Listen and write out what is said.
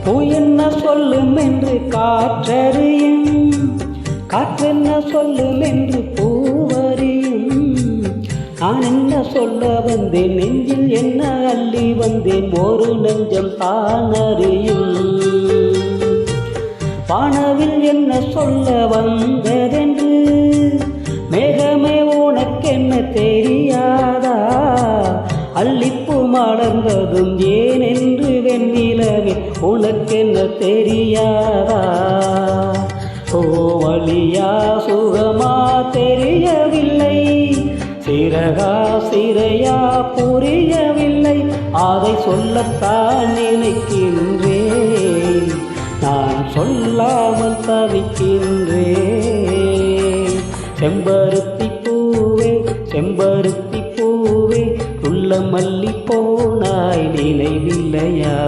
பூ என்ன சொல்லும் என்று காற்றறியும், காற்றென்ன சொல்லும் என்று பூவறியும். நான் என்ன சொல்ல வந்தேன், நெஞ்சில் என்ன அள்ளி வந்தேன், ஒரு நெஞ்சம் தான் அறியும். வானவில் என்ன சொல்ல வந்ததென்று, மேகமே உனக்கென்ன தெரியாதா, அள்ளிப்பூ மலர்ந்ததும் ஏனென்று வெண்ணிலவே உனக்கென்ன தெரியாதா. ஓ வலியா சுகமா தெரியவில்லை, சிறகா சிறையா புரியவில்லை, அதை சொல்லத்தான் நினைக்கின்றேன், நான் சொல்லாமல் தவிக்கின்றேன். செம்பருத்தி பூவே செம்பருத்தி பூவே, உள்ள மல்லி போனாய் நினைவில்லையா.